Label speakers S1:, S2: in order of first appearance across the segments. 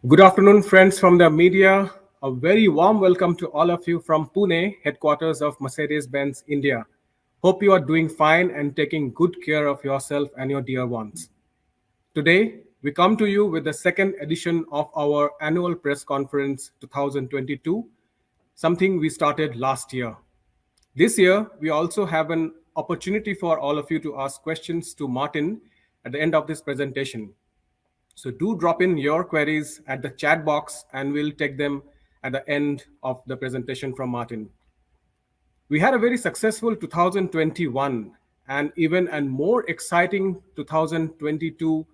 S1: Good afternoon, friends from the media. A very warm welcome to all of you from Pune, headquarters of Mercedes-Benz India. Hope you are doing fine and taking good care of yourself and your dear ones. Today, we come to you with the second edition of our annual press conference 2022, something we started last year. This year, we also have an opportunity for all of you to ask questions to Martin at the end of this presentation. So do drop in your queries at the chat box and we'll take them at the end of the presentation from Martin. We had a very successful 2021 and even a more exciting 2022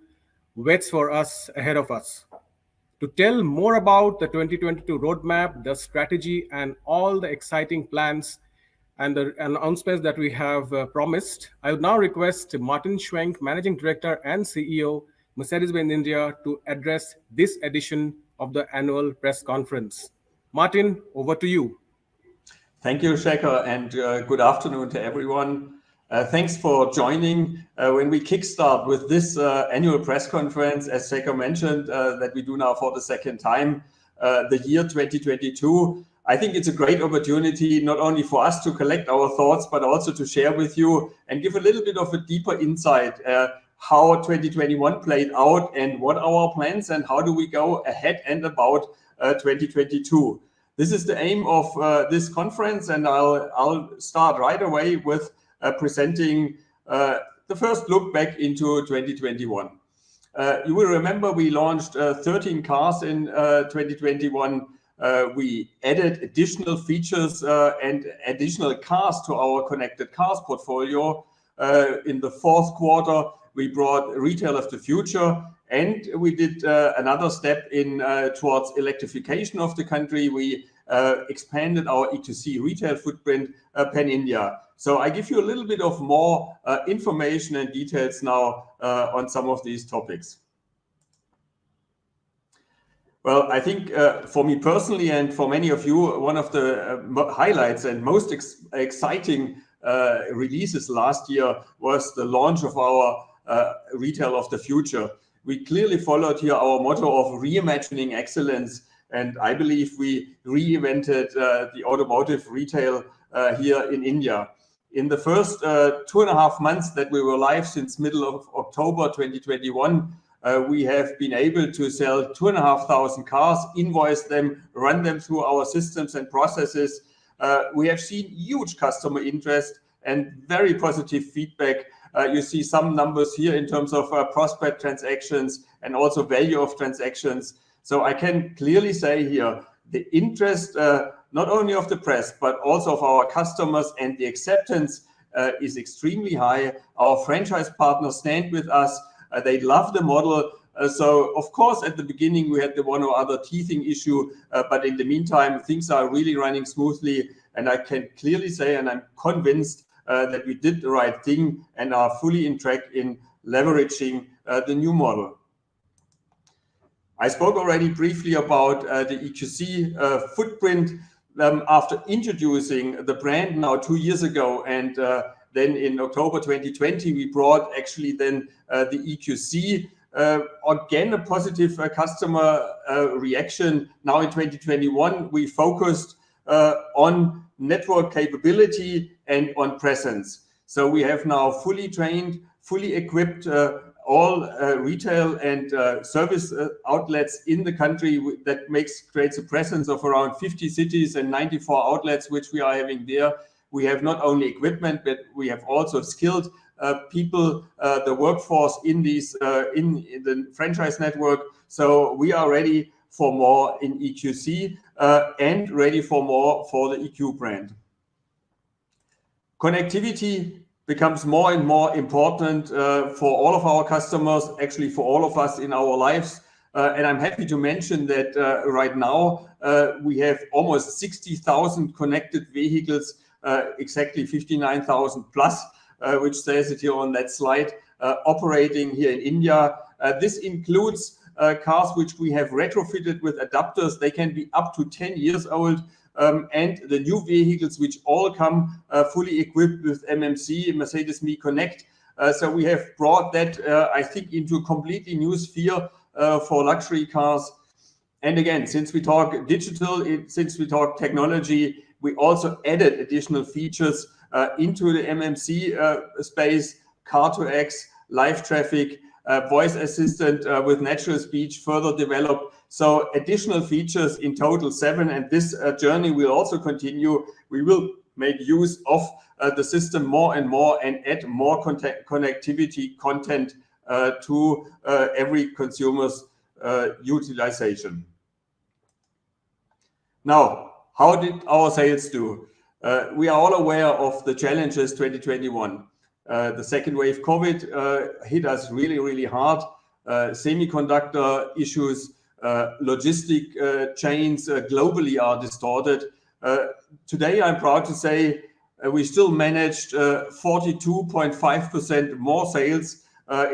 S1: waits for us ahead of us. To tell more about the 2022 roadmap, the strategy, and all the exciting plans and the announcements that we have promised, I would now request Martin Schwenk, Managing Director and CEO, Mercedes-Benz India, to address this edition of the annual press conference. Martin, over to you.
S2: Thank you, Shekhar, and good afternoon to everyone. Thanks for joining when we kickstart with this annual press conference, as Shekhar mentioned, that we do now for the second time, the year 2022. I think it's a great opportunity, not only for us to collect our thoughts, but also to share with you and give a little bit of a deeper insight how 2021 played out and what are our plans and how do we go ahead and about 2022. This is the aim of this conference, and I'll start right away with presenting the first look back into 2021. You will remember we launched 13 cars in 2021. We added additional features and additional cars to our connected cars portfolio. In the fourth quarter, we brought Retail of the Future, and we did another step in towards electrification of the country. We expanded our E2C retail footprint pan-India. So I give you a little bit of more information and details now on some of these topics. Well, I think for me personally and for many of you, one of the highlights and most exciting releases last year was the launch of our Retail of the Future. We clearly followed here our motto of reimagining excellence, and I believe we reinvented the automotive retail here in India. In the first 2.5 months that we were live since middle of October 2021, we have been able to sell 2,500 cars, invoice them, run them through our systems and processes. We have seen huge customer interest and very positive feedback. You see some numbers here in terms of prospect transactions and also value of transactions. So I can clearly say here, the interest not only of the press, but also of our customers, and the acceptance is extremely high. Our franchise partners stand with us. They love the model. So of course, at the beginning, we had the one or other teething issue, but in the meantime, things are really running smoothly. And I can clearly say, and I'm convinced that we did the right thing and are fully in track in leveraging the new model. I spoke already briefly about the EQC footprint after introducing the brand now 2 years ago, and then in October 2020 we brought actually then the EQC. Again, a positive customer reaction. Now in 2021 we focused on network capability and on presence. So we have now fully trained, fully equipped all retail and service outlets in the country. That creates a presence of around 50 cities and 94 outlets, which we are having there. We have not only equipment, but we have also skilled people, the workforce in these in the franchise network. So we are ready for more in EQC and ready for more for the EQ brand. Connectivity becomes more and more important for all of our customers, actually for all of us in our lives. And I'm happy to mention that right now we have almost 60,000 connected vehicles, exactly 59,000 plus, which says it here on that slide, operating here in India. This includes cars which we have retrofitted with adapters. They can be up to 10 years old. And the new vehicles which all come fully equipped with MMC, Mercedes Me Connect. So we have brought that, I think, into a completely new sphere for luxury cars. And again, since we talk digital, since we talk technology, we also added additional features into the MMC space, Car2X, live traffic, voice assistant with natural speech further developed. So additional features, in total 7, and this journey will also continue. We will make use of the system more and more and add more connectivity content to every consumer's utilization. Now, how did our sales do? We are all aware of the challenges 2021. The second wave COVID hit us really, really hard. Semiconductor issues, logistic chains globally are distorted. Today, I'm proud to say we still managed 42.5% more sales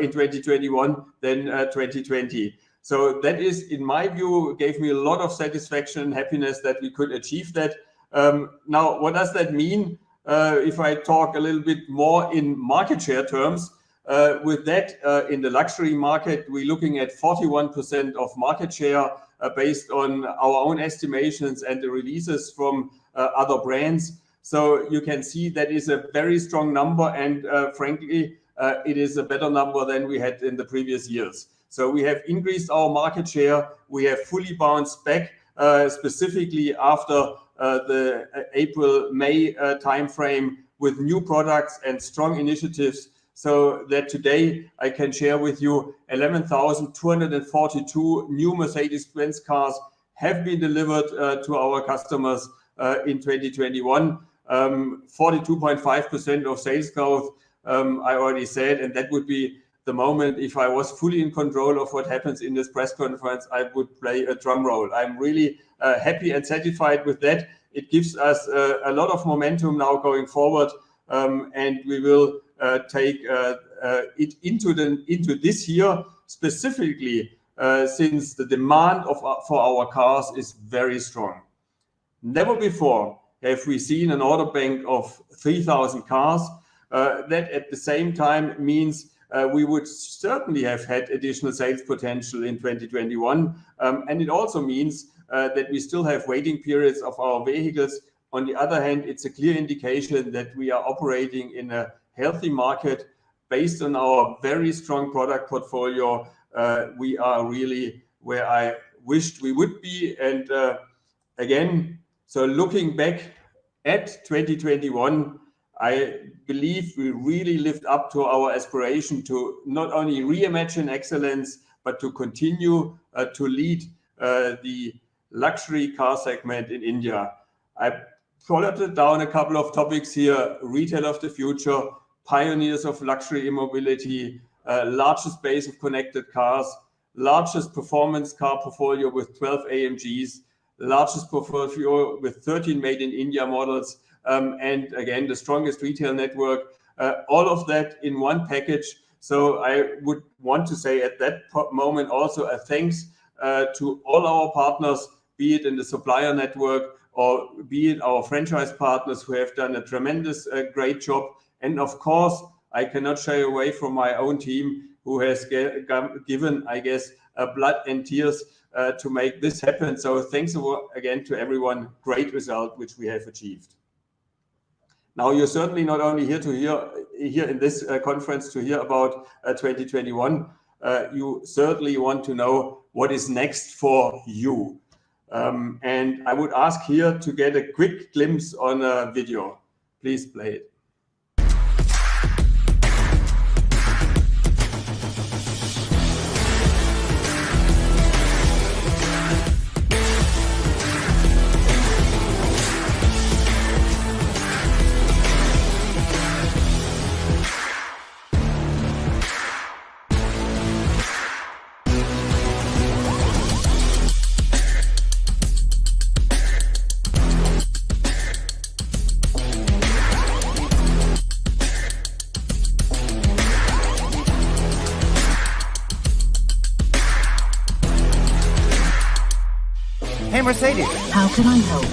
S2: in 2021 than 2020. So that is, in my view, gave me a lot of satisfaction and happiness that we could achieve that. Now, what does that mean? If I talk a little bit more in market share terms, with that in the luxury market, we're looking at 41% of market share based on our own estimations and the releases from other brands. So you can see that is a very strong number, and frankly, it is a better number than we had in the previous years. So we have increased our market share. We have fully bounced back, specifically after the April-May timeframe with new products and strong initiatives, so that today I can share with you 11,242 new Mercedes-Benz cars have been delivered to our customers in 2021. 42.5% of sales growth, I already said, and that would be the moment if I was fully in control of what happens in this press conference, I would play a drum roll. I'm really happy and satisfied with that. It gives us a lot of momentum now going forward, and we will take it into this year specifically, since the demand for our cars is very strong. Never before have we seen an order bank of 3,000 cars. That at the same time means we would certainly have had additional sales potential in 2021. And it also means that we still have waiting periods of our vehicles. On the other hand, it's a clear indication that we are operating in a healthy market based on our very strong product portfolio. We are really where I wished we would be. And again, so looking back at 2021, I believe we really lived up to our aspiration to not only reimagine excellence, but to continue to lead the luxury car segment in India. I plotted down a couple of topics here: retail of the future, pioneers of luxury mobility, largest base of connected cars, largest performance car portfolio with 12 AMGs, largest portfolio with 13 made in India models, and again, the strongest retail network, all of that in one package. So I would want to say at that moment also a thanks to all our partners, be it in the supplier network or be it our franchise partners who have done a tremendous great job. And of course, I cannot shy away from my own team who has given, I guess, blood and tears to make this happen. So thanks again to everyone. Great result which we have achieved. Now, you're certainly not only here in this conference to hear about 2021. You certainly want to know what is next for you. And I would ask here to get a quick glimpse on a video. Please play it.
S3: Hey, Mercedes.
S4: How can I help?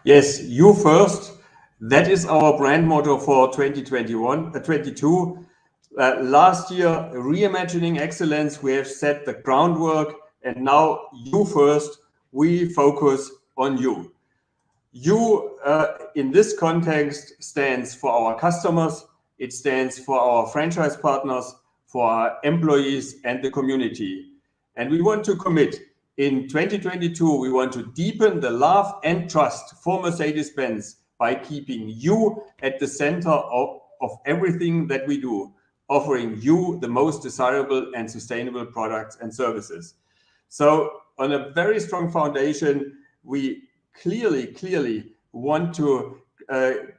S2: Yes, you first. That is our brand motto for 2022. Last year, reimagining excellence, we have set the groundwork, and now you first, we focus on you. You, in this context, stands for our customers, it stands for our franchise partners, for our employees and the community. And we want to commit. In 2022, we want to deepen the love and trust for Mercedes-Benz by keeping you at the center of everything that we do, offering you the most desirable and sustainable products and services. So on a very strong foundation, we clearly want to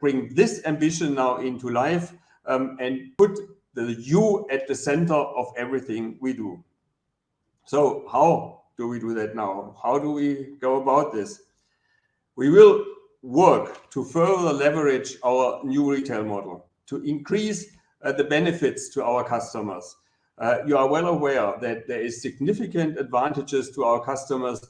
S2: bring this ambition now into life and put the you at the center of everything we do. So how do we do that now? How do we go about this? We will work to further leverage our new retail model, to increase the benefits to our customers. You are well aware that there is significant advantages to our customers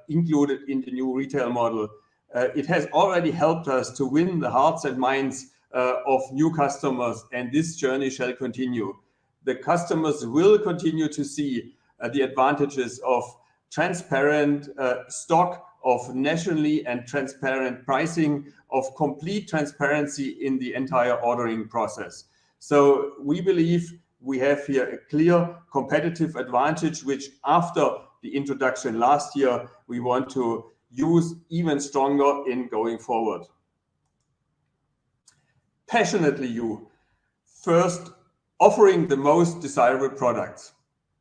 S2: included in the new retail model. It has already helped us to win the hearts and minds of new customers, and this journey shall continue. The customers will continue to see the advantages of transparent stock, of nationally and transparent pricing, of complete transparency in the entire ordering process. So we believe we have here a clear competitive advantage, which after the introduction last year, we want to use even stronger in going forward. Passionately you. First, offering the most desirable products.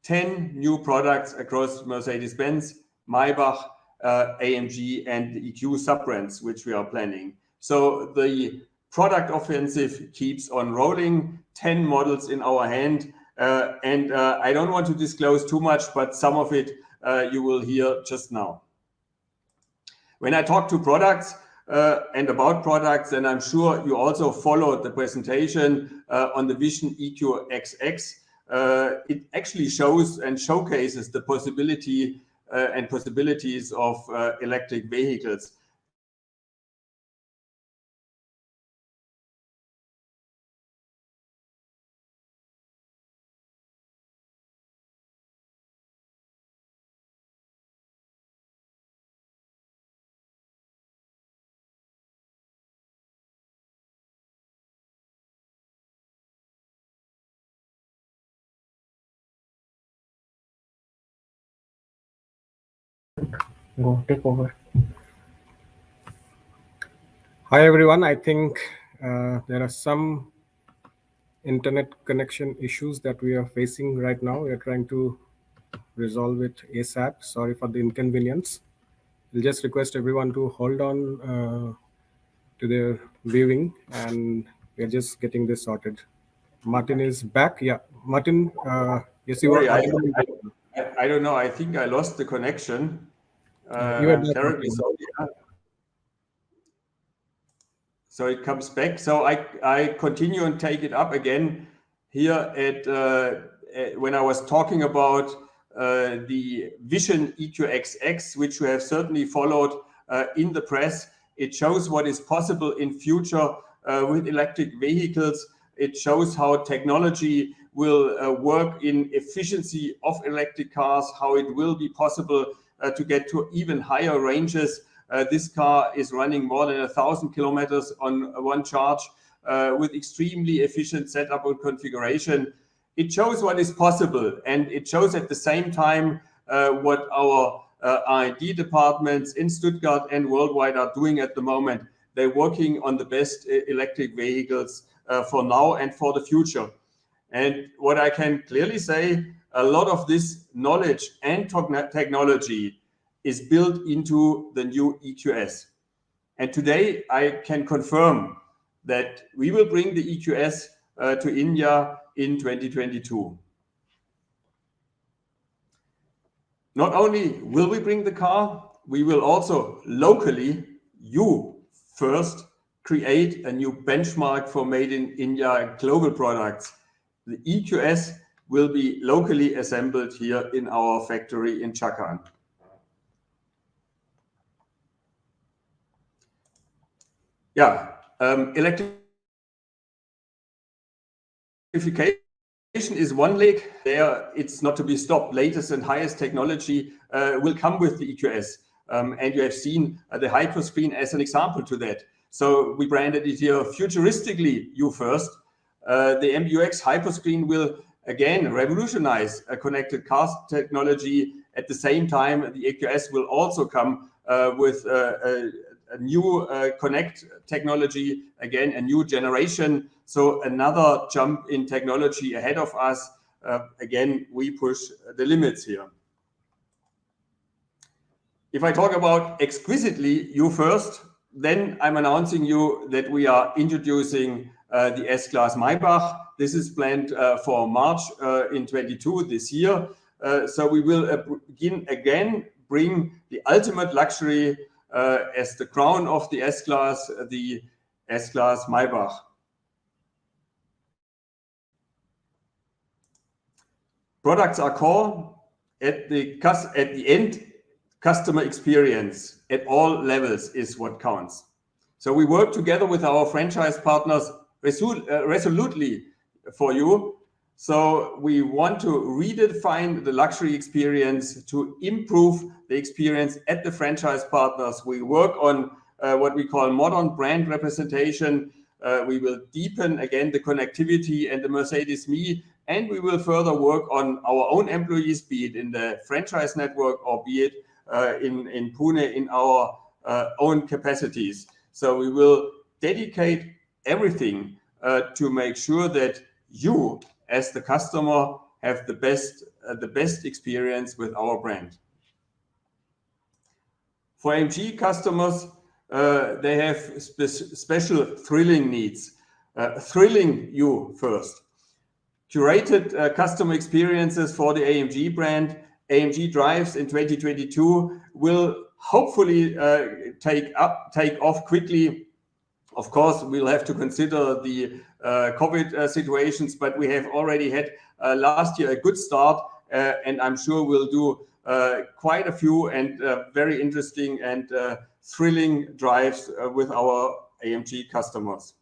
S2: 10 new products across Mercedes-Benz, Maybach, AMG and the EQ sub-brands, which we are planning. So the product offensive keeps on rolling, 10 models in our hand. I don't want to disclose too much, but some of it you will hear just now. When I talk to products and about products, and I'm sure you also followed the presentation on the Vision EQXX, it actually shows and showcases the possibility and possibilities of electric vehicles.
S3: Go take over.
S1: Hi everyone. I think there are some internet connection issues that we are facing right now. We are trying to resolve it ASAP. Sorry for the inconvenience. We'll just request everyone to hold on to their viewing, and we're just getting this sorted. Martin is back. Yeah, Martin. Yes, you
S2: Sorry,
S1: are.
S2: I don't know. I think I lost the connection.
S1: You are back,
S2: terribly sorry. So it comes back. So I continue and take it up again here at when I was talking about the Vision EQXX, which you have certainly followed in the press. It shows what is possible in future with electric vehicles. It shows how technology will work in efficiency of electric cars, how it will be possible to get to even higher ranges. This car is running more than 1,000 kilometers on one charge with extremely efficient setup and configuration. It shows what is possible, and it shows at the same time what our R&D departments in Stuttgart and worldwide are doing at the moment. They're working on the best electric vehicles for now and for the future. And what I can clearly say, a lot of this knowledge and technology is built into the new EQS. And today I can confirm that we will bring the EQS to India in 2022. Not only will we bring the car, we will also locally, you first, create a new benchmark for Made in India global products. The EQS will be locally assembled here in our factory in Chakan. Yeah, electrification is one leg. There, it's not to be stopped. Latest and highest technology will come with the EQS. And you have seen the hyperscreen as an example to that. So we branded it here futuristically, you first. The MBUX hyperscreen will again revolutionize connected car technology. At the same time, the EQS will also come with a new connect technology, again, a new generation. So another jump in technology ahead of us. Again, we push the limits here. If I talk about exquisitely you first, then I'm announcing you that we are introducing the S-Class Maybach. This is planned for March in 22 this year. So we will bring the ultimate luxury as the crown of the S-Class, the S-Class Maybach. Products are core. At the end, customer experience at all levels is what counts. So we work together with our franchise partners resolutely for you. So we want to redefine the luxury experience to improve the experience at the franchise partners. We work on what we call modern brand representation. We will deepen again the connectivity and the Mercedes Me, and we will further work on our own employees, be it in the franchise network or be it in Pune in our own capacities. So we will dedicate everything to make sure that you, as the customer, have the best experience with our brand. For AMG customers, they have special thrilling needs. Thrilling you first. Curated customer experiences for the AMG brand. AMG Drives in 2022 will hopefully take off quickly. Of course, we'll have to consider the COVID situations, but we have already had last year a good start, and I'm sure we'll do quite a few and very interesting and thrilling drives with our AMG customers.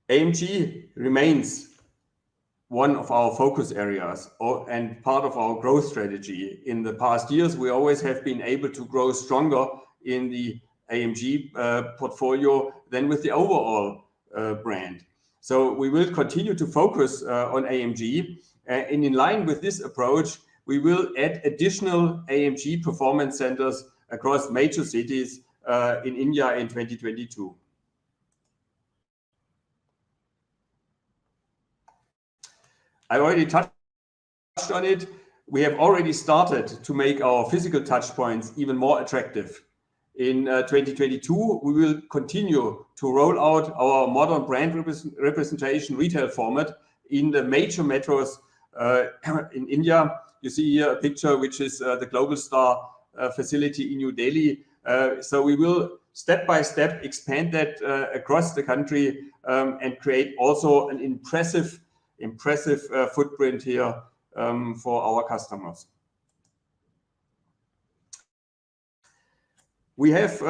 S2: AMG remains one of our focus areas and part of our growth strategy. In the past years, we always have been able to grow stronger in the AMG portfolio than with the overall brand. So we will continue to focus on AMG, and in line with this approach, we will add additional AMG performance centers across major cities in India in 2022. I already touched on it. We have already started to make our physical touch points even more attractive. In 2022, we will continue to roll out our modern brand representation retail format in the major metros in India. You see here a picture, which is the Global Star facility in New Delhi. So we will step by step expand that across the country and create also an impressive footprint here for our customers. We have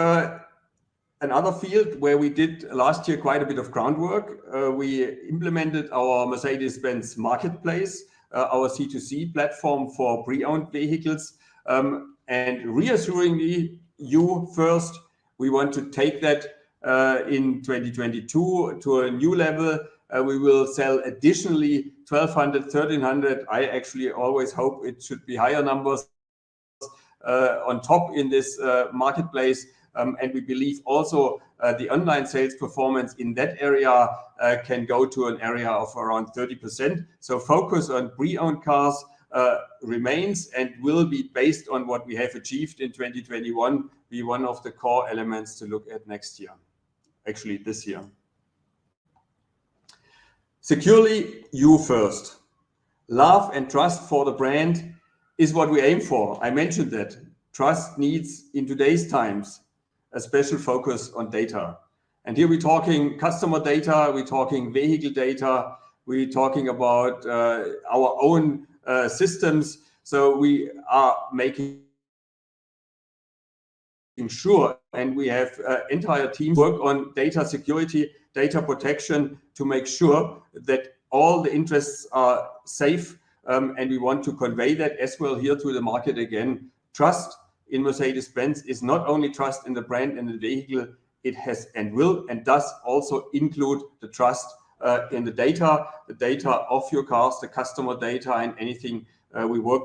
S2: another field where we did last year quite a bit of groundwork. We implemented our Mercedes-Benz Marketplace, our C2C platform for pre-owned vehicles. And reassuringly, you first, we want to take that in 2022 to a new level. We will sell additionally 1,200, 1,300. I actually always hope it should be higher numbers on top in this marketplace. And we believe also the online sales performance in that area can go to an area of around 30%. So focus on pre-owned cars remains and will be based on what we have achieved in 2021, be one of the core elements to look at next year, actually this year. Securely, you first. Love and trust for the brand is what we aim for. I mentioned that. Trust needs, in today's times, a special focus on data. And here we're talking customer data, we're talking vehicle data, we're talking about our own systems. So we are making sure and we have entire teams work on data security, data protection to make sure that all the interests are safe. And we want to convey that as well here to the market again. Trust in Mercedes-Benz is not only trust in the brand and the vehicle, it has and will and does also include the trust in the data of your cars, the customer data, and anything we work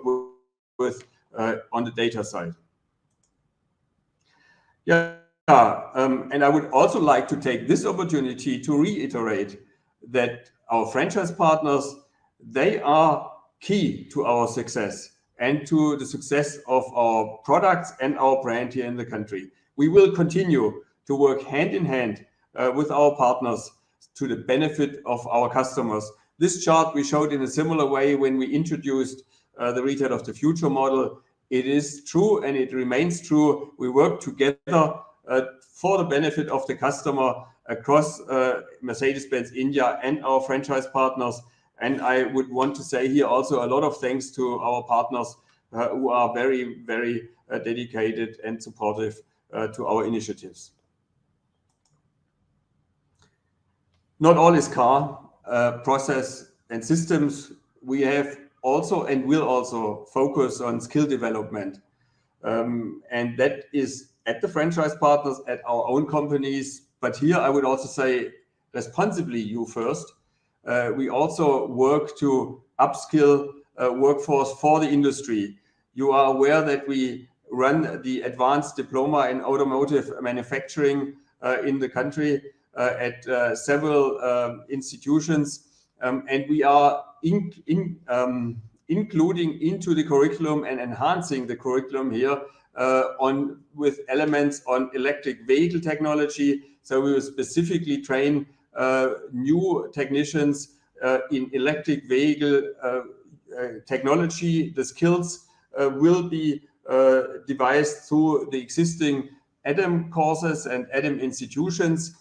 S2: with on the data side. And I would also like to take this opportunity to reiterate that our franchise partners, they are key to our success and to the success of our products and our brand here in the country. We will continue to work hand in hand with our partners to the benefit of our customers. This chart we showed in a similar way when we introduced the Retail of the Future model. It is true and it remains true. We work together for the benefit of the customer across Mercedes-Benz India and our franchise partners. And I would want to say here also a lot of thanks to our partners who are very, very dedicated and supportive to our initiatives. Not all is car, process and systems. We have also and will also focus on skill development. And that is at the franchise partners, at our own companies. But here I would also say responsibly you first. We also work to upskill workforce for the industry. You are aware that we run the advanced diploma in automotive manufacturing in the country at several institutions. And we are including into the curriculum and enhancing the curriculum here with elements on electric vehicle technology. So we will specifically train new technicians in electric vehicle technology. The skills will be devised through the existing ADAM courses and ADAM institutions.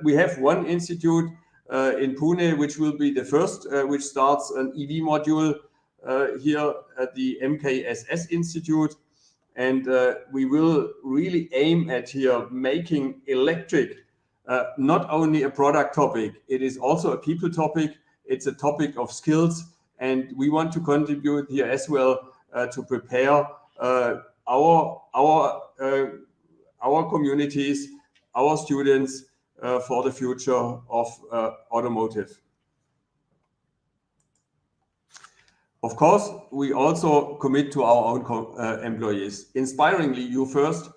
S2: We have one institute in Pune, which will be the first, which starts an EV module here at the MKSS Institute. And we will really aim at here making electric not only a product topic, it is also a people topic. It's a topic of skills. And we want to contribute here as well to prepare our communities, our students for the future of automotive. Of course, we also commit to our own employees. Inspiringly, you first,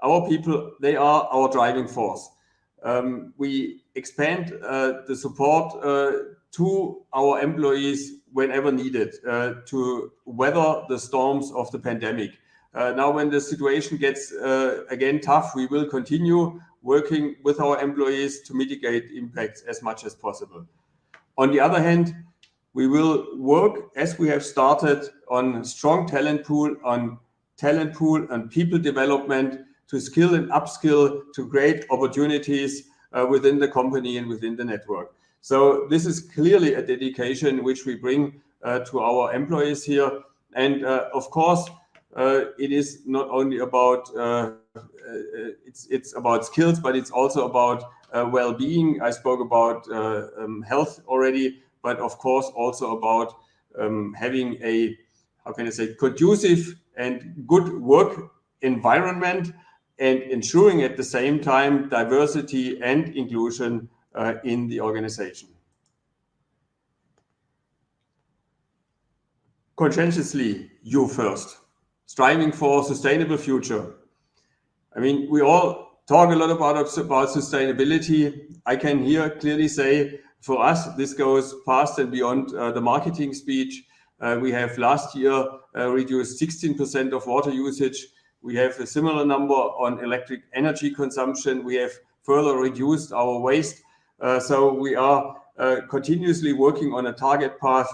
S2: our people, they are our driving force. We expand the support to our employees whenever needed to weather the storms of the pandemic. Now, when the situation gets again tough, we will continue working with our employees to mitigate impacts as much as possible. On the other hand, we will work, as we have started, on strong talent pool and people development to skill and upskill to create opportunities within the company and within the network. So this is clearly a dedication which we bring to our employees here. And of course, it is not only about it's about skills, but it's also about well-being. I spoke about health already, but of course also about having a, how can I say, conducive and good work environment and ensuring at the same time diversity and inclusion in the organization. Conscientiously, you first, striving for a sustainable future. I mean, we all talk a lot about sustainability. I can here clearly say for us, this goes past and beyond the marketing speech. We have last year reduced 16% of water usage. We have a similar number on electric energy consumption. We have further reduced our waste. So we are continuously working on a target path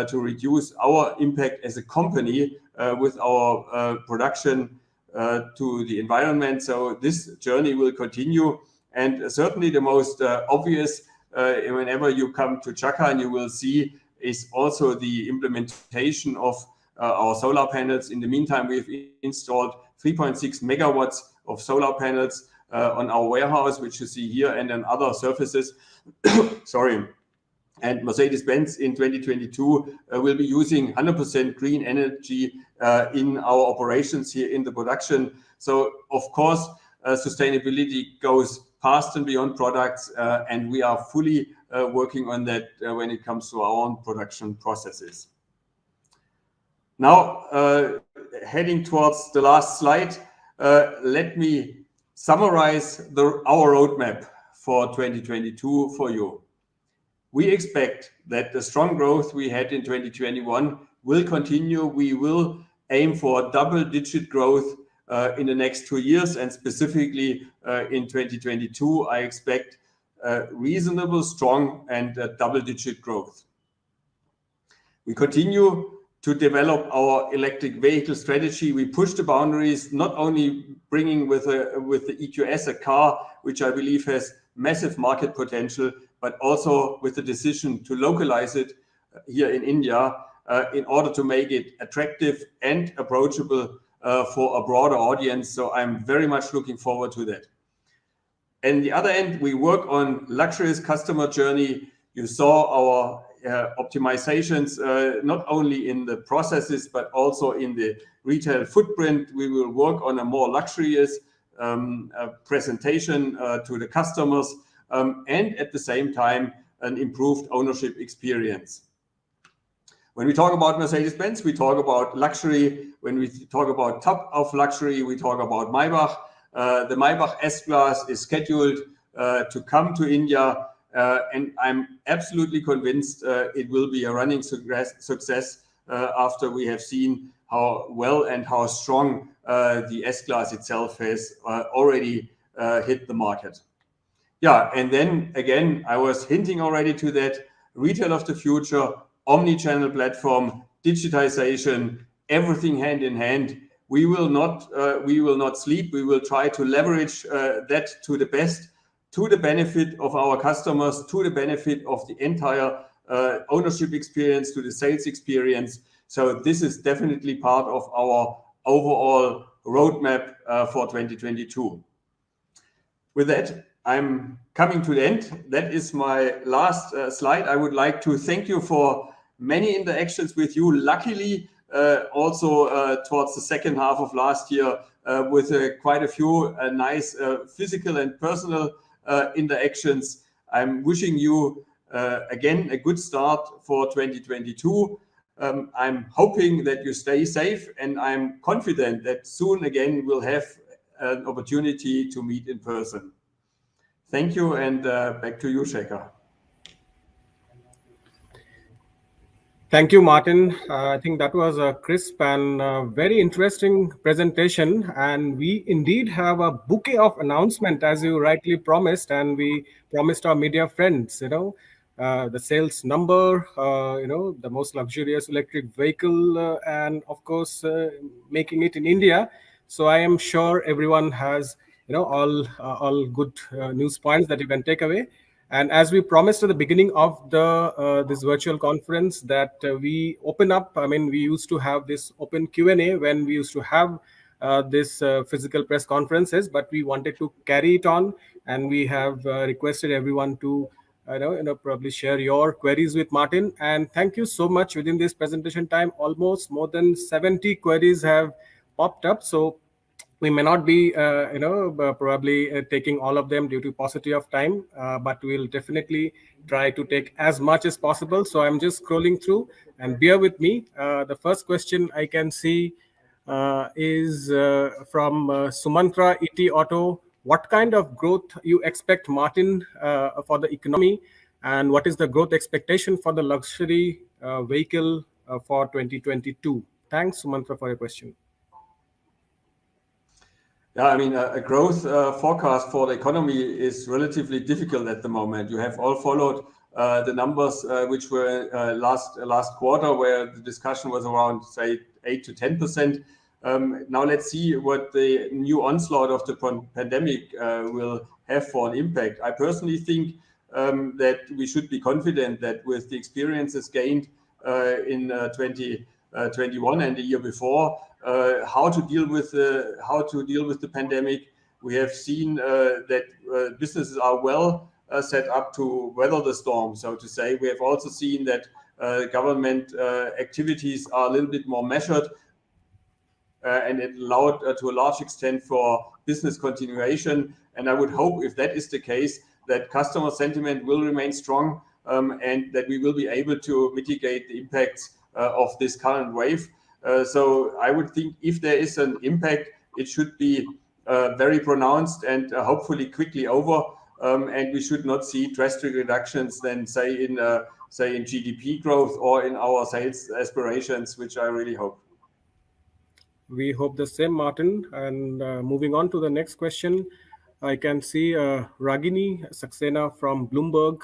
S2: to reduce our impact as a company with our production to the environment. So this journey will continue. And certainly the most obvious whenever you come to Chakan, you will see is also the implementation of our solar panels. In the meantime, we've installed 3.6 megawatts of solar panels on our warehouse, which you see here, and on other surfaces. Sorry. And Mercedes-Benz in 2022 will be using 100% green energy in our operations here in the production. So, of course, sustainability goes past and beyond products, and we are fully working on that when it comes to our own production processes. Now, heading towards the last slide, let me summarize our roadmap for 2022 for you. We expect that the strong growth we had in 2021 will continue. We will aim for double-digit growth in the next 2 years, and specifically in 2022, I expect reasonable, strong, and double-digit growth. We continue to develop our electric vehicle strategy. We push the boundaries, not only bringing with the EQS a car, which I believe has massive market potential, but also with the decision to localize it here in India in order to make it attractive and approachable for a broader audience. So I'm very much looking forward to that. And the other end, we work on luxurious customer journey. You saw our optimizations, not only in the processes, but also in the retail footprint. We will work on a more luxurious presentation to the customers, and at the same time, an improved ownership experience. When we talk about Mercedes-Benz, we talk about luxury. When we talk about top of luxury, we talk about Maybach. The Maybach S-Class is scheduled to come to India, and I'm absolutely convinced it will be a running success after we have seen how well and how strong the S-Class itself has already hit the market. Yeah, and then again, I was hinting already to that, retail of the future, omni-channel platform, digitization, everything hand in hand. We will not sleep. We will try to leverage that to the best, to the benefit of our customers, to the benefit of the entire ownership experience, to the sales experience. So this is definitely part of our overall roadmap for 2022. With that, I'm coming to the end. That is my last slide. I would like to thank you for many interactions with you. Luckily, also towards the second half of last year, with quite a few nice physical and personal interactions. I'm wishing you again a good start for 2022. I'm hoping that you stay safe, and I'm confident that soon again we'll have an opportunity to meet in person. Thank you, and back to you, Shekhar.
S1: Thank you, Martin. I think that was a crisp and very interesting presentation. And we indeed have a bouquet of announcement, as you rightly promised. And we promised our media friends, the sales number, the most luxurious electric vehicle, and of course, making it in India. So I am sure everyone has, all good news points that you can take away. And as we promised at the beginning of this virtual conference that we open up, we used to have this open Q&A when we used to have this physical press conferences, but we wanted to carry it on, and we have requested everyone to probably share your queries with Martin. And thank you so much. Within this presentation time, almost more than 70 queries have popped up. So we may not be, probably taking all of them due to paucity of time, but we'll definitely try to take as much as possible. So I'm just scrolling through, and bear with me. The first question I can see is from Sumantra ET Auto. What kind of growth you expect, Martin, for the economy, and what is the growth expectation for the luxury vehicle for 2022? Thanks, Sumantra, for your question.
S2: Yeah, a growth forecast for the economy is relatively difficult at the moment. You have all followed the numbers which were last quarter, where the discussion was around, say, 8 to 10%. Now let's see what the new onslaught of the pandemic will have for an impact. I personally think that we should be confident that with the experiences gained in 2021 and the year before, how to deal with the pandemic, we have seen that businesses are well set up to weather the storm, so to say. We have also seen that government activities are a little bit more measured, and it allowed to a large extent for business continuation. And I would hope, if that is the case, that customer sentiment will remain strong, and that we will be able to mitigate the impacts of this current wave. So I would think if there is an impact, it should be very pronounced and hopefully quickly over. And we should not see drastic reductions then, say in GDP growth or in our sales aspirations, which I really hope.
S1: We hope the same, Martin. And moving on to the next question, I can see Ragini Saxena from Bloomberg.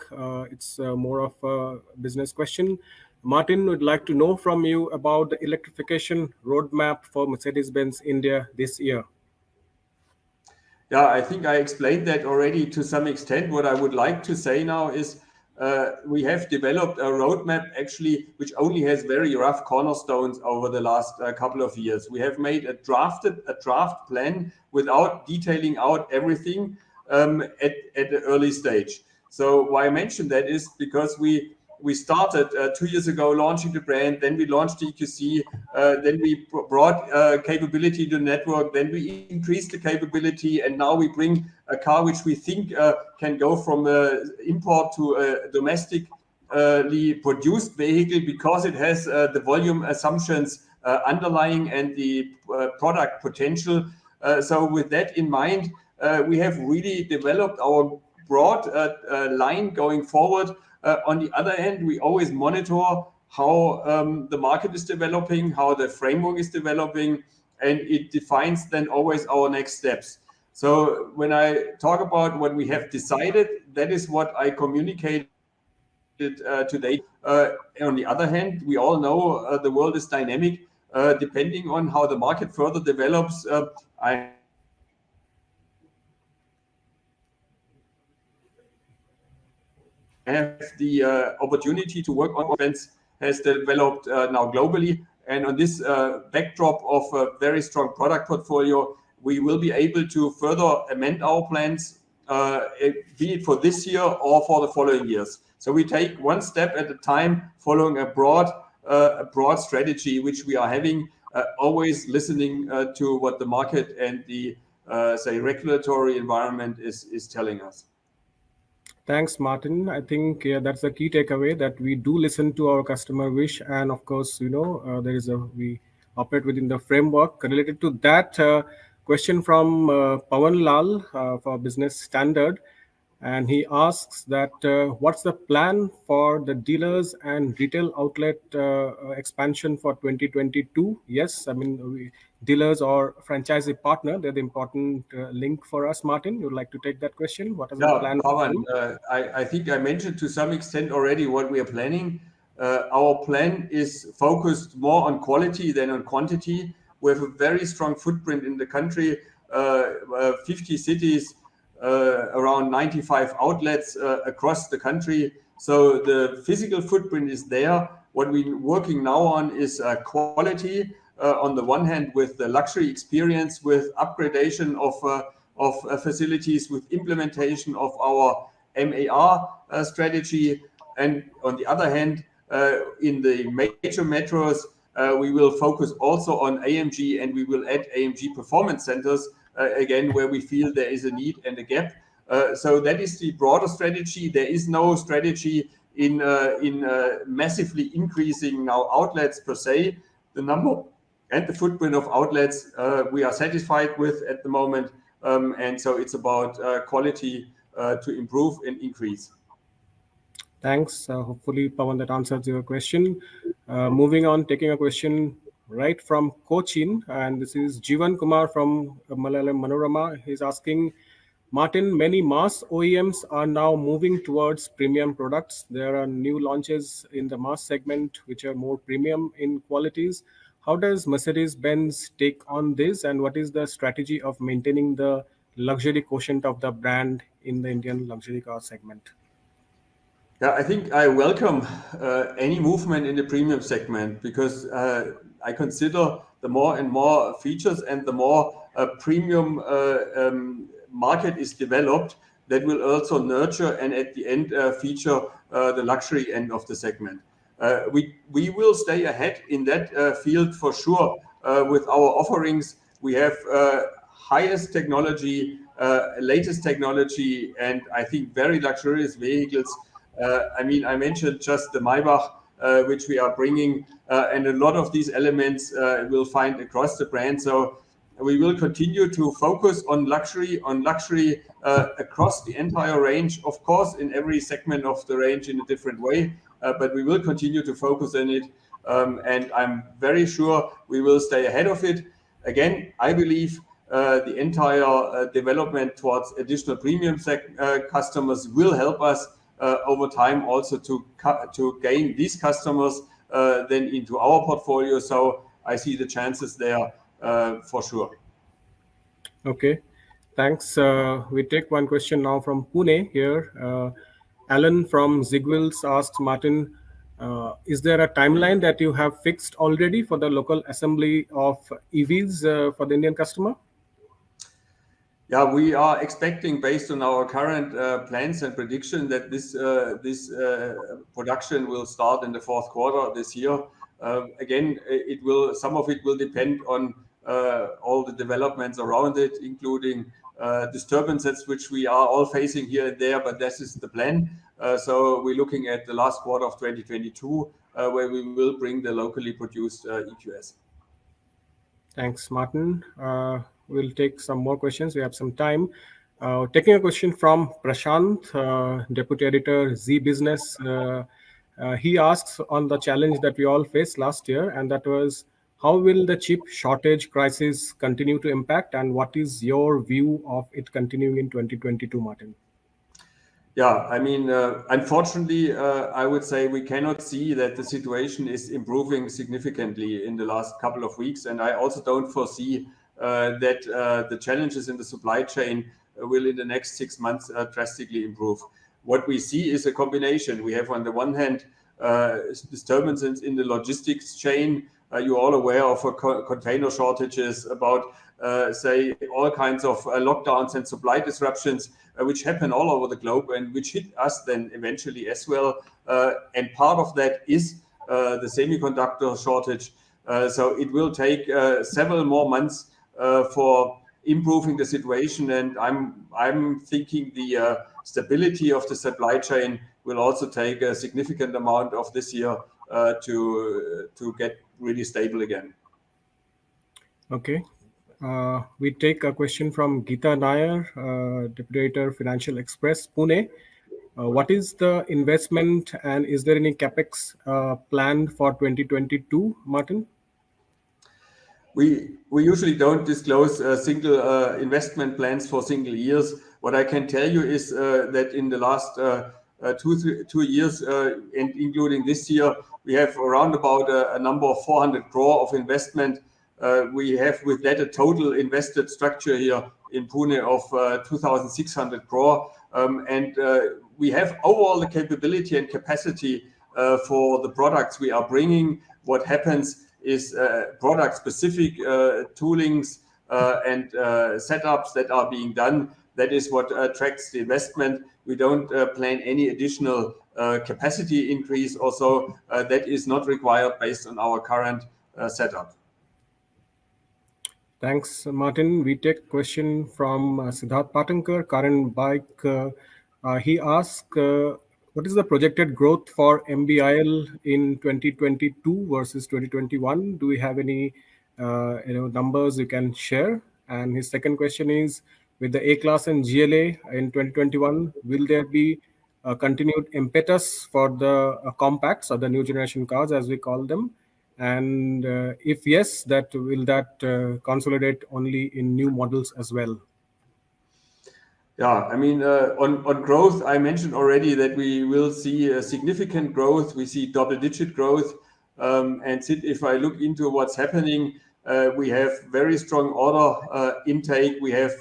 S1: It's more of a business question. Martin would like to know from you about the electrification roadmap for Mercedes-Benz India this year.
S2: Yeah, I think I explained that already to some extent. What I would like to say now is we have developed a roadmap actually which only has very rough cornerstones over the last couple of years. We have made a draft plan without detailing out everything at the early stage. So why I mentioned that is because we started 2 years ago launching the brand, then we launched the EQC, then we brought capability to the network, then we increased the capability, and now we bring a car which we think can go from import to a domestically produced vehicle because it has the volume assumptions underlying and the product potential. So with that in mind, we have really developed our broad line going forward. On the other hand, we always monitor how the market is developing, how the framework is developing, and it defines then always our next steps. So when I talk about what we have decided, that is what I communicated today. On the other hand, we all know the world is dynamic. Depending on how the market further develops, I have the opportunity to work on events has developed now globally. And on this backdrop of a very strong product portfolio, we will be able to further amend our plans, be it for this year or for the following years. So we take one step at a time, following a broad strategy, which we are having, always listening to what the market and the regulatory environment is telling us.
S1: Thanks, Martin. I think that's the key takeaway, that we do listen to our customer wish, and of course, we operate within the framework. Related to that, question from Pawan Lal for Business Standard, and he asks that what's the plan for the dealers and retail outlet expansion for 2022? Yes, I mean, dealers or franchisee partner, they're the important link for us. Martin, you'd like to take that question? What is the plan?
S2: Pawan, I think I mentioned to some extent already what we are planning. Our plan is focused more on quality than on quantity. We have a very strong footprint in the country, 50 cities, around 95 outlets across the country. So the physical footprint is there. What we're working now on is quality. On the one hand, with the luxury experience, with upgradation of facilities, with implementation of our MAR strategy. And on the other hand, in the major metros, we will focus also on AMG, and we will add AMG performance centers, again, where we feel there is a need and a gap. So that is the broader strategy. There is no strategy in massively increasing now outlets per se. The number and the footprint of outlets we are satisfied with at the moment. And so it's about quality to improve and increase.
S1: Thanks. Hopefully, Pawan, that answers your question. Moving on, taking a question right from Cochin, and this is Jivan Kumar from Malayalam Manorama. He's asking, Martin, many mass OEMs are now moving towards premium products. There are new launches in the mass segment which are more premium in qualities. How does Mercedes-Benz take on this, and what is the strategy of maintaining the luxury quotient of the brand in the Indian luxury car segment?
S2: Yeah, I think I welcome any movement in the premium segment, because I consider the more and more features and the more premium market is developed, that will also nurture and at the end feature the luxury end of the segment. We will stay ahead in that field for sure with our offerings. We have highest technology, latest technology, and I think very luxurious vehicles. I mean, I mentioned just the Maybach, which we are bringing, and a lot of these elements we'll find across the brand. So we will continue to focus on luxury across the entire range, of course, in every segment of the range in a different way, but we will continue to focus on it, and I'm very sure we will stay ahead of it. Again, I believe the entire development towards additional premium customers will help us over time also to gain these customers then into our portfolio. So I see the chances there for sure.
S1: Okay, thanks. We take one question now from Pune here. Alan from Zigwills asks Martin, is there a timeline that you have fixed already for the local assembly of EVs for the Indian customer?
S2: Yeah, we are expecting, based on our current plans and prediction, that this production will start in the fourth quarter of this year. Again, some of it will depend on all the developments around it, including disturbances, which we are all facing here and there, but this is the plan. So we're looking at the last quarter of 2022, where we will bring the locally produced EQS.
S1: Thanks, Martin. We'll take some more questions. We have some time. Taking a question from Prashant, Deputy Editor, Z Business. He asks on the challenge that we all faced last year, and that was, how will the chip shortage crisis continue to impact, and what is your view of it continuing in 2022, Martin?
S2: Yeah, I mean, unfortunately, I would say we cannot see that the situation is improving significantly in the last couple of weeks, and I also don't foresee that the challenges in the supply chain will in the next 6 months drastically improve. What we see is a combination. We have, on the one hand, disturbances in the logistics chain. You're all aware of container shortages, about say all kinds of lockdowns and supply disruptions, which happen all over the globe and which hit us then eventually as well. And part of that is the semiconductor shortage. So it will take several more months for improving the situation, and I'm thinking the stability of the supply chain will also take a significant amount of this year to get really stable again.
S1: Okay. We take a question from Geeta Nair, Deputy Editor, Financial Express, Pune. What is the investment, and is there any capex planned for 2022, Martin?
S2: We usually don't disclose single investment plans for single years. What I can tell you is that in the last 2 years, and including this year, we have around about a number of 400 crore of investment. We have with that a total invested structure here in Pune of 2,600 crore. And we have overall the capability and capacity for the products we are bringing. What happens is product-specific toolings and setups that are being done. That is what attracts the investment. We don't plan any additional capacity increase. Also, that is not required based on our current setup.
S1: Thanks, Martin. We take a question from Siddharth Patankar, Karan Bike. He asks, what is the projected growth for Mbil in 2022 versus 2021? Do we have any numbers you can share? And his second question is, with the A-Class and GLA in 2021, will there be a continued impetus for the compacts or the new generation cars, as we call them? And if yes, will that consolidate only in new models as well?
S2: Yeah, I mean, on growth, I mentioned already that we will see a significant growth. We see double-digit growth. And if I look into what's happening, we have very strong order intake. We have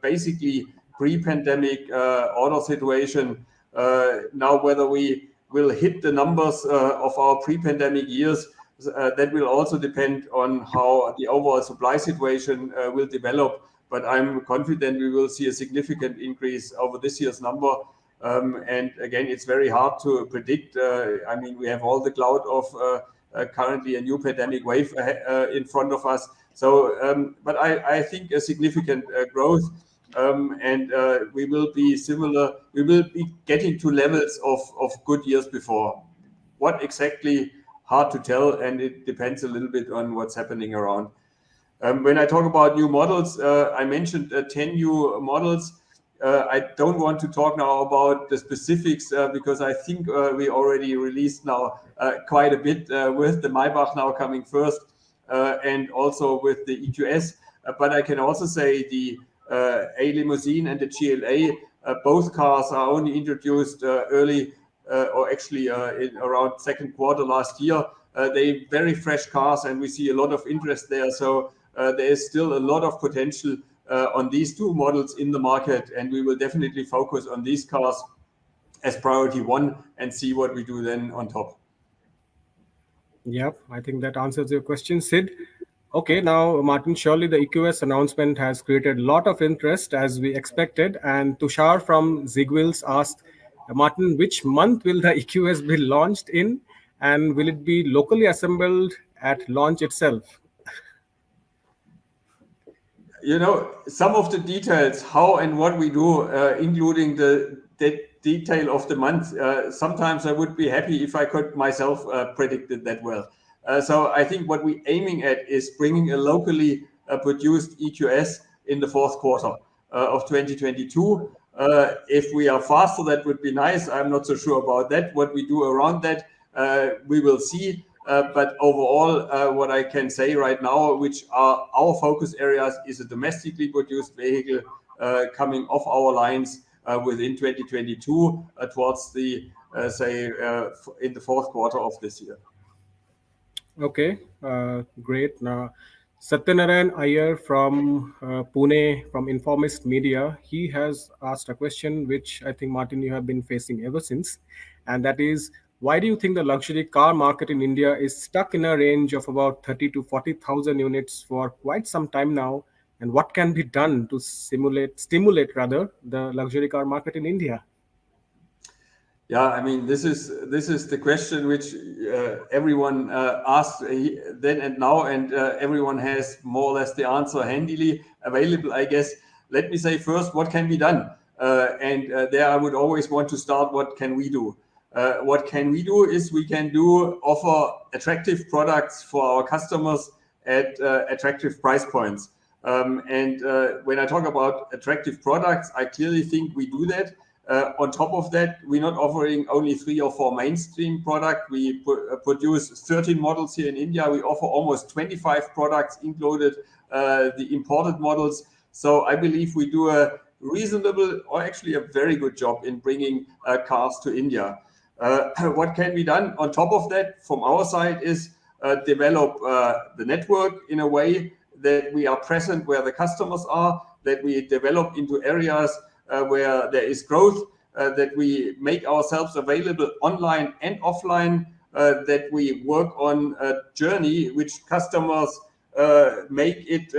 S2: basically pre-pandemic order situation. Now, whether we will hit the numbers of our pre-pandemic years, that will also depend on how the overall supply situation will develop. But I'm confident we will see a significant increase over this year's number. And again, it's very hard to predict. I mean, we have all the cloud of currently a new pandemic wave in front of us. So, but I think a significant growth, and we will be similar. We will be getting to levels of good years before. What exactly? Hard to tell, and it depends a little bit on what's happening around. When I talk about new models, I mentioned 10 new models. I don't want to talk now about the specifics because I think we already released now quite a bit with the Maybach now coming first, and also with the EQS. But I can also say the A Limousine and the GLA, both cars are only introduced early, or actually in around second quarter last year. They very fresh cars, and we see a lot of interest there. So there is still a lot of potential on these two models in the market, and we will definitely focus on these cars as priority one and see what we do then on top.
S1: Yep, I think that answers your question, Sid. Okay, now Martin, surely the EQS announcement has created a lot of interest as we expected. And Tushar from Zigwills asked, Martin, which month will the EQS be launched in, and will it be locally assembled at launch itself?
S2: You know, some of the details, how and what we do, including the detail of the month, sometimes I would be happy if I could myself predict it that well. So I think what we're aiming at is bringing a locally produced EQS in the fourth quarter of 2022. If we are faster, that would be nice. I'm not so sure about that. What we do around that, we will see. But overall, what I can say right now, which are our focus areas, is a domestically produced vehicle coming off our lines within 2022 towards the, in the fourth quarter of this year.
S1: Okay, great. Now, Satyanarayan Iyer from Pune, from Informist Media, he has asked a question which I think, Martin, you have been facing ever since. And that is, why do you think the luxury car market in India is stuck in a range of about 30 to 40,000 units for quite some time now? And what can be done to stimulate the luxury car market in India?
S2: Yeah, I mean, this is the question which everyone asks then and now, and everyone has more or less the answer handily available, I guess. Let me say first, what can be done? And there I would always want to start, what can we do? What can we do is we can offer attractive products for our customers at attractive price points. And when I talk about attractive products, I clearly think we do that. On top of that, we're not offering only 3 or 4 mainstream products. We produce 13 models here in India. We offer almost 25 products, included the imported models. So I believe we do a reasonable, or actually a very good job in bringing cars to India. What can be done on top of that from our side is develop the network in a way that we are present where the customers are, that we develop into areas where there is growth, that we make ourselves available online and offline, that we work on a journey which customers make it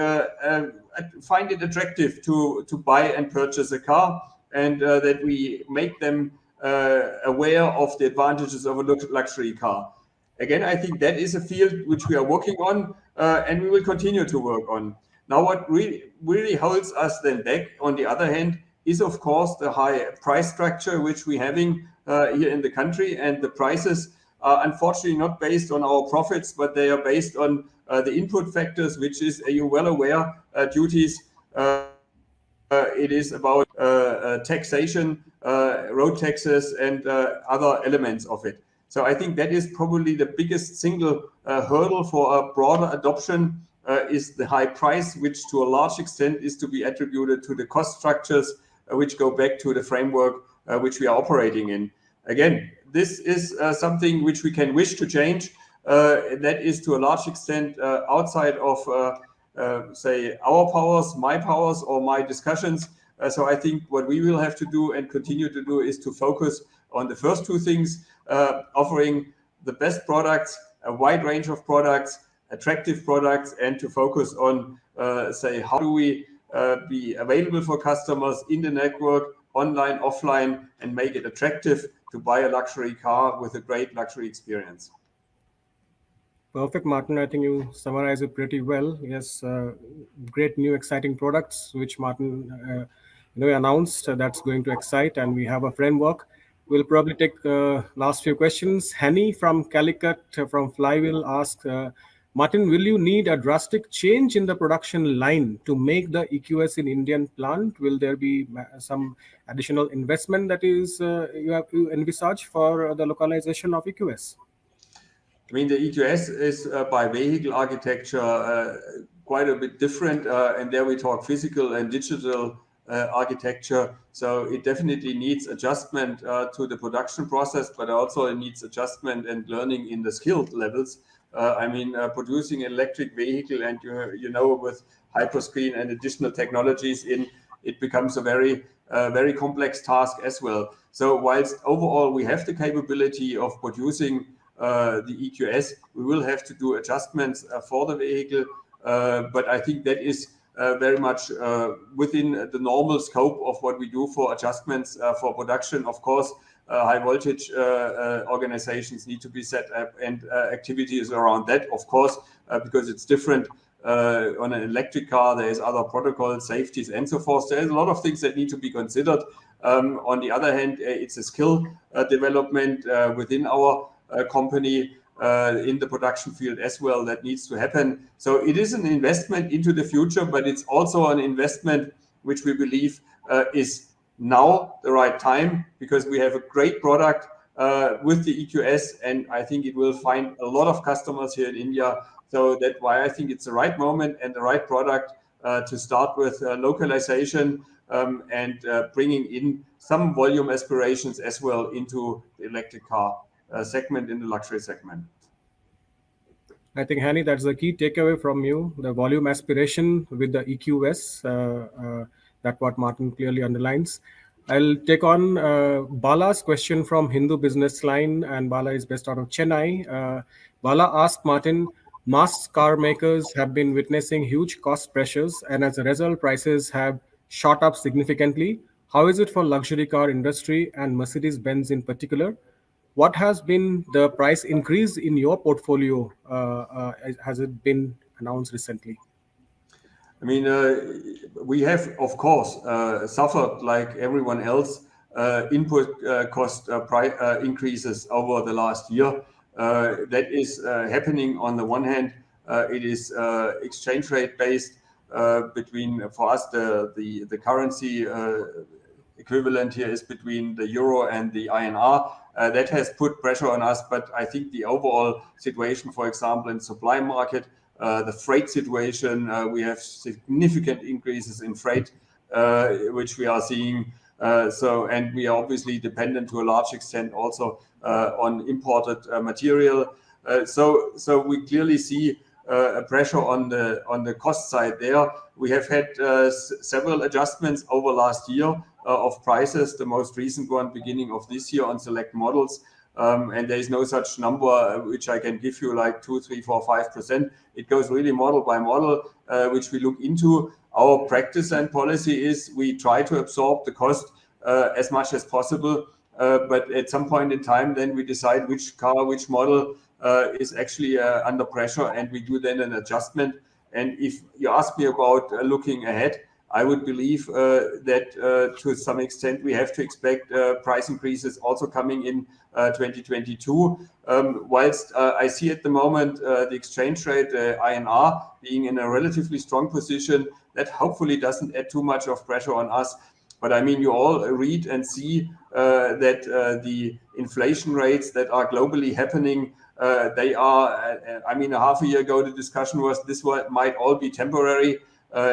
S2: find it attractive to buy and purchase a car, and that we make them aware of the advantages of a luxury car. Again, I think that is a field which we are working on, and we will continue to work on. Now, what really holds us then back, on the other hand, is of course the high price structure which we're having here in the country, and the prices are unfortunately not based on our profits, but they are based on the input factors, which is, you're well aware, duties. It is about taxation, road taxes, and other elements of it. So I think that is probably the biggest single hurdle for a broader adoption, is the high price, which to a large extent is to be attributed to the cost structures, which go back to the framework which we are operating in. Again, this is something which we can wish to change. That is to a large extent outside of, say, our powers, my powers, or my discussions. So I think what we will have to do and continue to do is to focus on the first two things, offering the best products a wide range of products, attractive products, and to focus on, say, how do we be available for customers in the network, online, offline, and make it attractive to buy a luxury car with a great luxury experience.
S1: Perfect, Martin. I think you summarize it pretty well. Yes, great new exciting products which Martin announced. That's going to excite, and we have a framework. We'll probably take last few questions. Henny from Calicut from Flywheel asks, Martin, will you need a drastic change in the production line to make the EQS in Indian plant? Will there be some additional investment that is you have to envisage for the localization of EQS?
S2: I mean, the EQS is by vehicle architecture quite a bit different, and there we talk physical and digital architecture. So it definitely needs adjustment to the production process, but also it needs adjustment and learning in the skilled levels. I mean, producing an electric vehicle, and with hyperscreen and additional technologies it becomes a very complex task as well. So whilst overall we have the capability of producing the EQS, we will have to do adjustments for the vehicle, but I think that is very much within the normal scope of what we do for adjustments for production. Of course, high voltage organizations need to be set up, and activities around that, of course, because it's different. On an electric car, there is other protocols, safeties, and so forth. There's a lot of things that need to be considered. On the other hand, it's a skill development within our company in the production field as well that needs to happen. So it is an investment into the future, but it's also an investment which we believe is now the right time, because we have a great product with the EQS, and I think it will find a lot of customers here in India. So that's why I think it's the right moment and the right product to start with localization and bringing in some volume aspirations as well into the electric car segment, in the luxury segment.
S1: I think, Hani, that's the key takeaway from you, the volume aspiration with the EQS. That's what Martin clearly underlines. I'll take on Bala's question from Hindu Business Line, and Bala is based out of Chennai. Bala asked Martin, mass car makers have been witnessing huge cost pressures, and as a result, prices have shot up significantly. How is it for luxury car industry and Mercedes-Benz in particular? What has been the price increase in your portfolio? Has it been announced recently?
S2: I mean, we have, of course, suffered like everyone else input cost price increases over the last year. That is happening on the one hand. It is exchange rate based between, for us, the currency equivalent here is between the euro and the INR. That has put pressure on us, but I think the overall situation, for example, in supply market, the freight situation, we have significant increases in freight, which we are seeing. And we are obviously dependent to a large extent also on imported material. So we clearly see a pressure on the cost side there. We have had several adjustments over last year of prices. The most recent one beginning of this year on select models. And there is no such number which I can give you, like 2, 3, 4, 5%. It goes really model by model, which we look into. Our practice and policy is we try to absorb the cost as much as possible. But at some point in time, then we decide which car, which model is actually under pressure, and we do then an adjustment. And if you ask me about looking ahead, I would believe that to some extent we have to expect price increases also coming in 2022. Whilst I see at the moment the exchange rate, INR, being in a relatively strong position, that hopefully doesn't add too much of pressure on us. But I mean, you all read and see that the inflation rates that are globally happening, they are, I mean, a half a year ago, the discussion was this might all be temporary.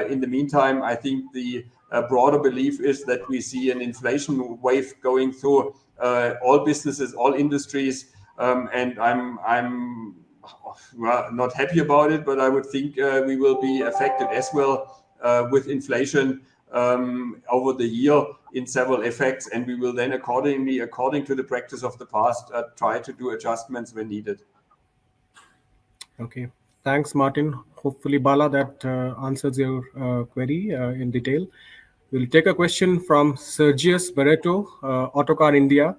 S2: In the meantime, I think the broader belief is that we see an inflation wave going through all businesses, all industries, and I'm well, not happy about it, but I would think we will be affected as well with inflation over the year in several effects, and we will then according to the practice of the past, try to do adjustments when needed.
S1: Okay. Thanks, Martin. Hopefully, Bala, that answers your query in detail. We'll take a question from Sergius Barreto, Autocar India,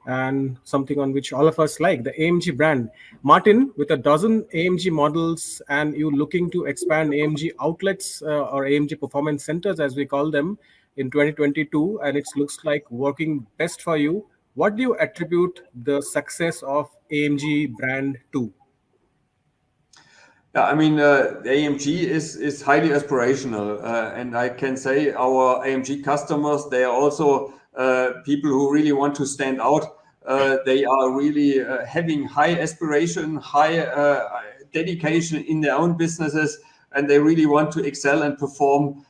S1: and something on which all of us like the AMG brand. Martin, with a dozen AMG models and you looking to expand AMG outlets or AMG performance centers, as we call them, in 2022, and it looks like working best for you, what do you attribute the success of AMG brand to?
S2: Yeah, I mean, the AMG is highly aspirational, and I can say our AMG customers, they are also people who really want to stand out. They are really having high aspiration, high dedication in their own businesses, and they really want to excel and perform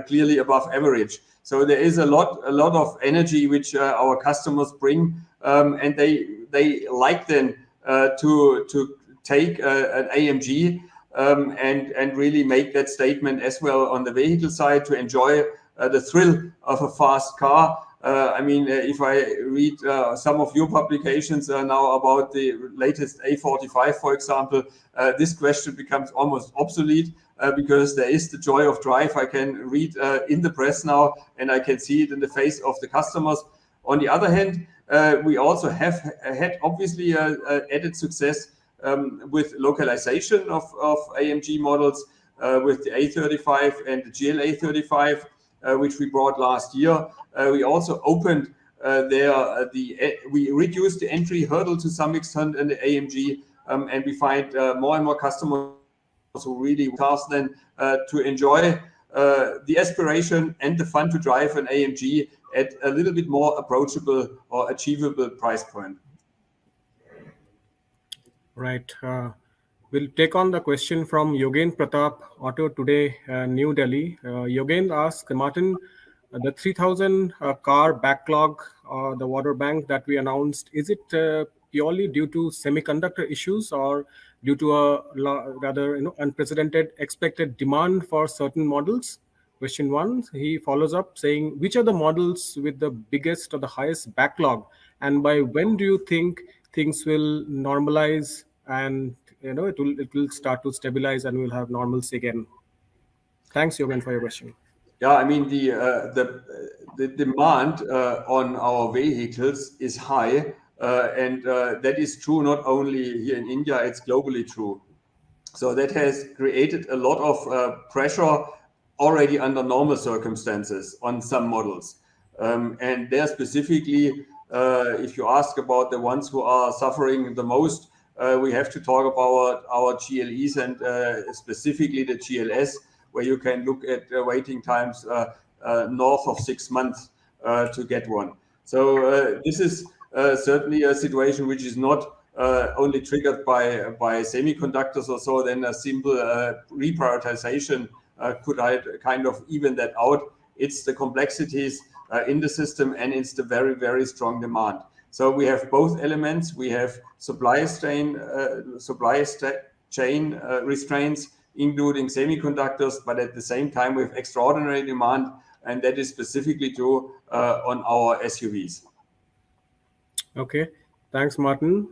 S2: clearly above average. So there is a lot of energy which our customers bring, and they like then to take an AMG and really make that statement as well on the vehicle side to enjoy the thrill of a fast car. I mean, if I read some of your publications now about the latest A45, for example, this question becomes almost obsolete because there is the joy of drive. I can read in the press now, and I can see it in the face of the customers. On the other hand, we also have had obviously added success with localization of AMG models with the A35 and the GLA 35, which we brought last year. We also opened we reduced the entry hurdle to some extent in the AMG, and we find more and more customers who really cars then to enjoy the aspiration and the fun to drive an AMG at a little bit more approachable or achievable price point.
S1: Right. We'll take on the question from Yogen Pratap, Auto Today, New Delhi. Yogen asks, Martin, the 3,000 car backlog, the water bank that we announced, is it purely due to semiconductor issues or due to a rather unprecedented expected demand for certain models? Question one. He follows up saying, which are the models with the biggest or the highest backlog, and by when do you think things will normalize and it will start to stabilize and we'll have normalcy again? Thanks, Yogan, for your question.
S2: Yeah, I mean the demand on our vehicles is high, and that is true not only here in India; it's globally true. So that has created a lot of pressure already under normal circumstances on some models, and there specifically, if you ask about the ones who are suffering the most, we have to talk about our GLEs and specifically the GLS, where you can look at waiting times north of 6 months to get one. So this is certainly a situation which is not only triggered by semiconductors or so. Then a simple reprioritization could kind of even that out. It's the complexities in the system, and it's the very, very strong demand. So we have both elements. We have supply chain restraints, including semiconductors, but at the same time, we have extraordinary demand, and that is specifically true on our SUVs.
S1: Okay, thanks, Martin.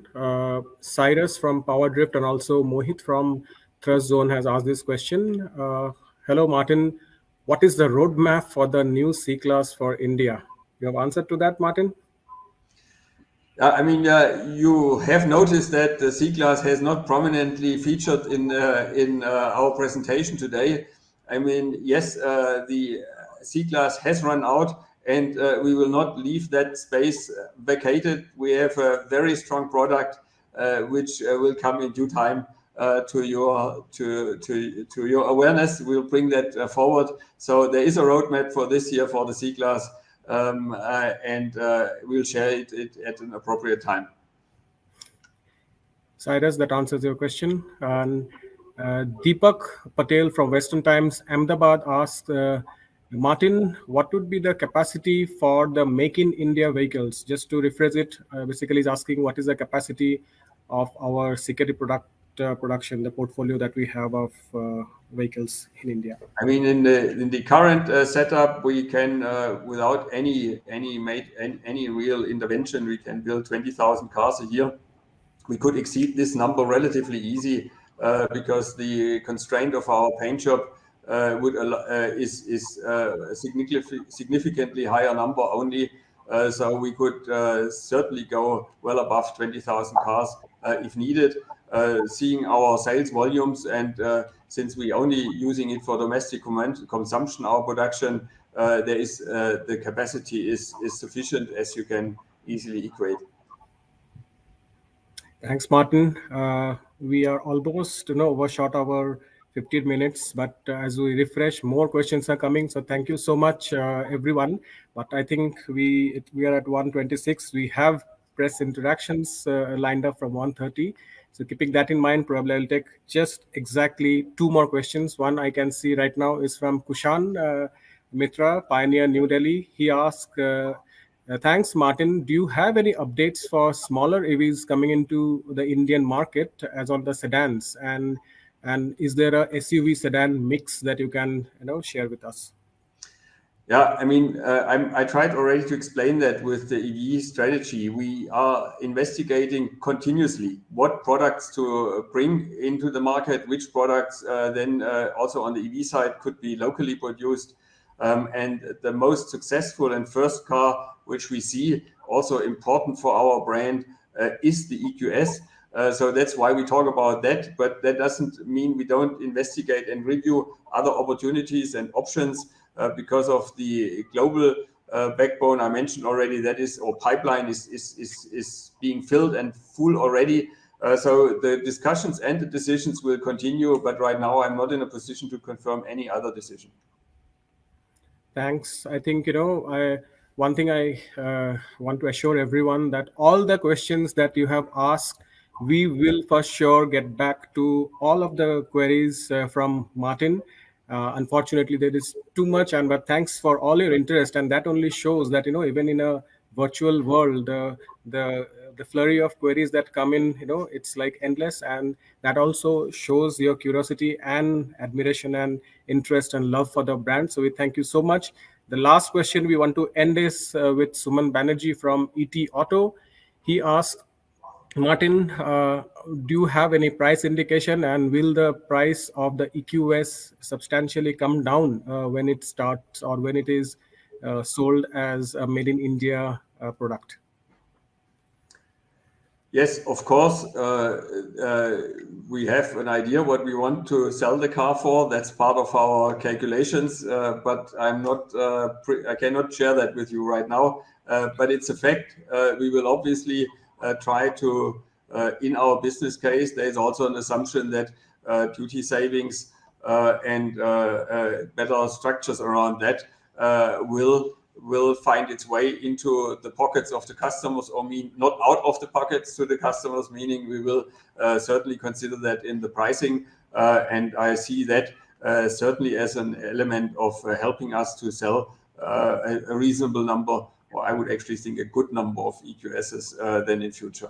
S1: Cyrus from Power Drift and also Mohit from Thrust Zone has asked this question. Hello, Martin. What is the roadmap for the new C-Class for India? You have answered to that, Martin?
S2: I mean, you have noticed that the C-Class has not prominently featured in our presentation today. I mean, yes, the C-Class has run out, and we will not leave that space vacated. We have a very strong product which will come in due time to your awareness. We'll bring that forward. So there is a roadmap for this year for the C-Class. And we'll share it at an appropriate time.
S1: Cyrus, that answers your question. And Deepak Patel from Western Times, Ahmedabad asked, Martin, what would be the capacity for the Make in India vehicles? Just to rephrase it, basically is asking what is the capacity of our security production, the portfolio that we have of vehicles in India.
S2: I mean, in the current setup, we can without any real intervention, we can build 20,000 cars a year. We could exceed this number relatively easy because the constraint of our paint shop is a significantly higher number only. So we could certainly go well above 20,000 cars if needed. Seeing our sales volumes, and since we only using it for domestic consumption, our production, there is the capacity is sufficient, as you can easily equate.
S1: Thanks, Martin. We are almost, overshot our 15 minutes, but as we refresh, more questions are coming. So thank you so much, everyone. But I think we are at 1:26. We have press interactions lined up from 1:30. So keeping that in mind, probably I'll take just exactly two more questions. One I can see right now is from Kushan Mitra, Pioneer, New Delhi. He asked. Thanks, Martin. Do you have any updates for smaller EVs coming into the Indian market as on the sedans? And is there a SUV sedan mix that you can share with us?
S2: Yeah, I mean, I tried already to explain that with the EV strategy. We are investigating continuously what products to bring into the market, which products then also on the EV side could be locally produced. And the most successful and first car, which we see also important for our brand, is the EQS. So that's why we talk about that. But that doesn't mean we don't investigate and review other opportunities and options because of the global backbone I mentioned already. That is, or pipeline is being filled and full already. So the discussions and the decisions will continue. But right now, I'm not in a position to confirm any other decision.
S1: Thanks. I think, one thing I want to assure everyone that all the questions that you have asked, we will for sure get back to all of the queries from Martin. Unfortunately, there is too much, but thanks for all your interest. And that only shows that, even in a virtual world, the flurry of queries that come in, it's like endless. And that also shows your curiosity and admiration and interest and love for the brand. So we thank you so much. The last question we want to end is with Suman Banerjee from ET Auto. He asked, Martin, do you have any price indication, and will the price of the EQS substantially come down when it starts or when it is sold as a made in India product?
S2: Yes, of course. We have an idea what we want to sell the car for. That's part of our calculations, but I cannot share that with you right now. But it's a fact. We will obviously try to, in our business case, there is also an assumption that duty savings and better structures around that will find its way into the pockets of the customers, or mean not out of the pockets to the customers, meaning we will certainly consider that in the pricing. And I see that certainly as an element of helping us to sell a reasonable number, or I would actually think a good number of EQSs then in future.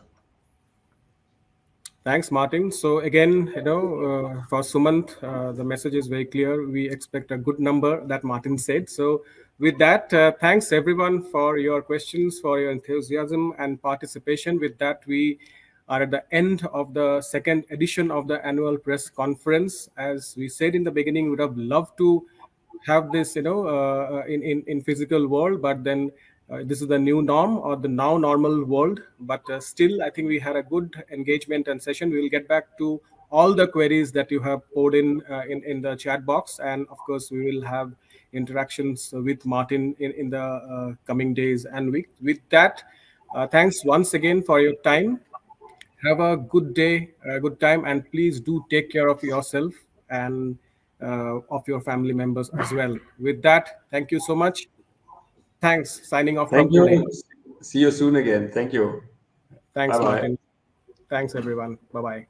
S1: Thanks, Martin. So again, for Sumant, the message is very clear. We expect a good number that Martin said. So with that, thanks everyone for your questions, for your enthusiasm and participation. With that, we are at the end of the second edition of the annual press conference. As we said in the beginning, we would have loved to have this, in physical world, but then this is the new norm or the now normal world. But still, I think we had a good engagement and session. We will get back to all the queries that you have poured in the chat box, and of course, we will have interactions with Martin in the coming days and week. With that, thanks once again for your time. Have a good day, a good time, and please do take care of yourself and of your family members as well. With that, thank you so much. Thanks. Signing off from Pune.
S2: Thank you. See you soon again. Thank you.
S1: Thanks,
S2: Bye-bye.
S1: Martin. Thanks, everyone. Bye-bye.